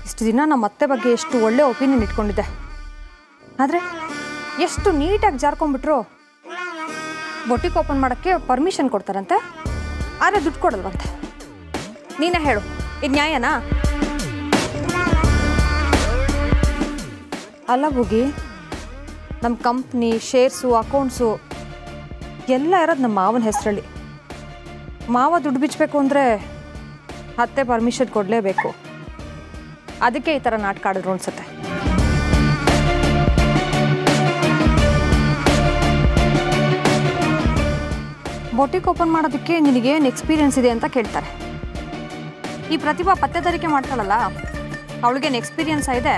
ಇಷ್ಟು ದಿನ ನಮ್ಮ ಅತ್ತೆ ಬಗ್ಗೆ ಎಷ್ಟು ಒಳ್ಳೆ ಒಪಿನಿಯನ್ ಇಟ್ಕೊಂಡಿದ್ದೆ, ಆದರೆ ಎಷ್ಟು ನೀಟಾಗಿ ಜಾರ್ಕೊಂಡ್ಬಿಟ್ರು. ಬೊಟಿಕ್ ಓಪನ್ ಮಾಡೋಕ್ಕೆ ಪರ್ಮಿಷನ್ ಕೊಡ್ತಾರಂತೆ, ಆದರೆ ದುಡ್ಡು ಕೊಡಲ್ವಂತೆ. ನೀನೇ ಹೇಳು, ಇದು ನ್ಯಾಯನಾ? ಅಲ್ಲ ಹೋಗಿ, ನಮ್ಮ ಕಂಪ್ನಿ ಶೇರ್ಸು ಅಕೌಂಟ್ಸು ಎಲ್ಲ ಇರೋದು ನಮ್ಮ ಮಾವನ ಹೆಸರಲ್ಲಿ. ಮಾವ ದುಡ್ಡು ಬಿಚ್ಚಬೇಕು ಅಂದರೆ ಅತ್ತೆ ಪರ್ಮಿಷನ್ ಕೊಡಲೇಬೇಕು. ಅದಕ್ಕೆ ಈ ಥರ ನಾಟಕ ಆಡಿದ್ರು ಅನ್ಸುತ್ತೆ. ಬೊಟಿಕ್ ಓಪನ್ ಮಾಡೋದಕ್ಕೆ ನಿನಗೇನು ಎಕ್ಸ್ಪೀರಿಯನ್ಸ್ ಇದೆ ಅಂತ ಕೇಳ್ತಾರೆ. ಈ ಪ್ರತಿಭಾ ಪತ್ತೆದಾರಿಕೆ ಮಾಡ್ತಾಳಲ್ಲ, ಅವಳಿಗೇನು ಎಕ್ಸ್ಪೀರಿಯನ್ಸ್ ಇದೆ?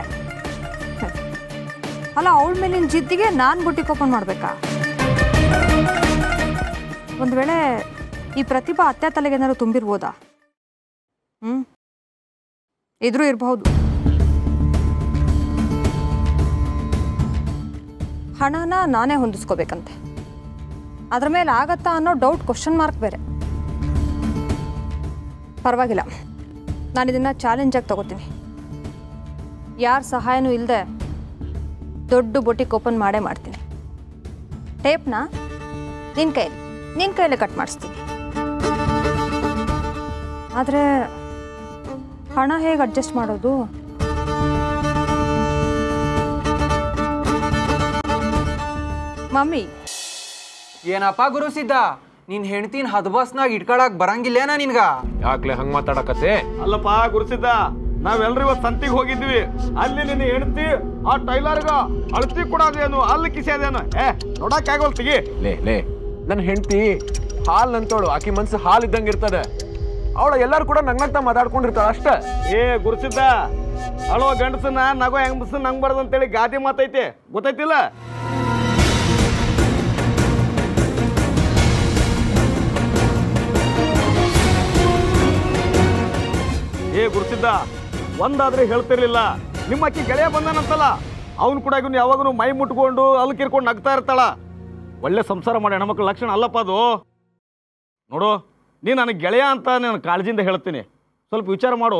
ಅಲ್ಲ, ಅವಳ ಮೇಲಿನ ಜಿದ್ದಿಗೆ ನಾನು ಬೊಟಿಕ್ ಓಪನ್ ಮಾಡಬೇಕಾ? ಒಂದು ವೇಳೆ ಈ ಪ್ರತಿಭಾ ಅತ್ತೆ ತಲೆಗೆ ಏನಾದ್ರು ತುಂಬಿರ್ಬೋದಾ? ಇದ್ರೂ ಇರಬಹುದು. ಹಣನ ನಾನೇ ಹೊಂದಿಸ್ಕೋಬೇಕಂತೆ. ಅದ್ರ ಮೇಲೆ ಆಗತ್ತಾ ಅನ್ನೋ ಡೌಟ್, ಕ್ವಶನ್ ಮಾರ್ಕ್ ಬೇರೆ. ಪರವಾಗಿಲ್ಲ, ನಾನು ಇದನ್ನು ಚಾಲೆಂಜಾಗಿ ತಗೋತೀನಿ. ಯಾರ ಸಹಾಯನೂ ಇಲ್ಲದೆ ದೊಡ್ಡ ಬೊಟಿಕ್ ಓಪನ್ ಮಾಡೇ ಮಾಡ್ತೀನಿ. ಟೇಪ್ನ ನಿನ್ನ ಕೈಯಲ್ಲೇ ಕಟ್ ಮಾಡಿಸ್ತೀನಿ. ಆದರೆ ಹಣ ಹೇಗೆ ಅಡ್ಜಸ್ಟ್ ಮಾಡೋದು? ಮಮ್ಮಿ, ಏನಪ್ಪ ಗುರುಸಿದ್ದ, ನಿನ್ ಹೆಂಡ್ತಿನ ಹದ್ಬಸ್ನಾಗ ಇಟ್ಕೊಳಕ್ ಬರಂಗಿಲ್ಲೇನ ನಿನ್ಗ? ಯಾಕ್ಲೆ ಹಂಗ ಮಾತಾಡಕತ್ತೆ? ಅಲ್ಲಪ್ಪ ಗುರುಸಿದ್ದ, ನಾವೆಲ್ರೂ ಇವತ್ತು ಸಂತಿಗೆ ಹೋಗಿದ್ವಿ. ಅಲ್ಲಿ ನಿನ್ನ ಹೆಂಡತಿ ಆ ಟೈಲರ್ಗ ಅಳತಿ ಕೊಡೋದೇನು, ಅಲ್ಲಿ ಕಿಸೇದೇನು ನೋಡಕ್ ಆಗೋಲ್ ತೆಗಿ. ಲೇ ನನ್ನ ಹೆಂಡತಿ ಹಾಲ್ ನಂತೋಳು, ಆಕಿ ಮನ್ಸು ಹಾಲ್ ಇದ್ದಂಗೆ ಇರ್ತದೆ. ಅವಳ ಎಲ್ಲಾರು ಕೂಡ ನಗ್ನಗ್ತಾ ಮಾತಾಡ್ಕೊಂಡಿರ್ತಾಳ ಅಷ್ಟ. ಗುರುಸಿದ್ದ, ಅಳೋ ಗಂಡಸನ್ನ ನಗೋ ಹೆಂಗಸ ನಂಗ್ಬಾರ್ದು ಅಂತೇಳಿ ಗಾದಿ ಮಾತೈತಿ, ಗೊತ್ತೈತಿಲ್ಲ? ಗುರುಸಿದ್ದ, ಒಂದಾದ್ರೆ ಹೇಳ್ತಿರ್ಲಿಲ್ಲ. ನಿಮ್ಮ ಅಕ್ಕಿ ಗೆಳೆಯ ಬಂದಾನಂತಲ್ಲ, ಅವನು ಕೂಡ ಯಾವಾಗೂ ಮೈ ಮುಟ್ಕೊಂಡು ಅಲ್ಲಿ ಕಿರ್ಕೊಂಡು ನಗ್ತಾ ಇರ್ತಾಳ. ಒಳ್ಳೆ ಸಂಸಾರ ಮಾಡಿ ಹೆಣ್ಮಕ್ಳ ಲಕ್ಷಣ ಅಲ್ಲಪ್ಪ ಅದು. ನೋಡು, ನೀ ನನಗೆ ಗೆಳೆಯ ಅಂತ ನಾನು ಕಾಳಜಿಯಿಂದ ಹೇಳ್ತೀನಿ, ಸ್ವಲ್ಪ ವಿಚಾರ ಮಾಡು.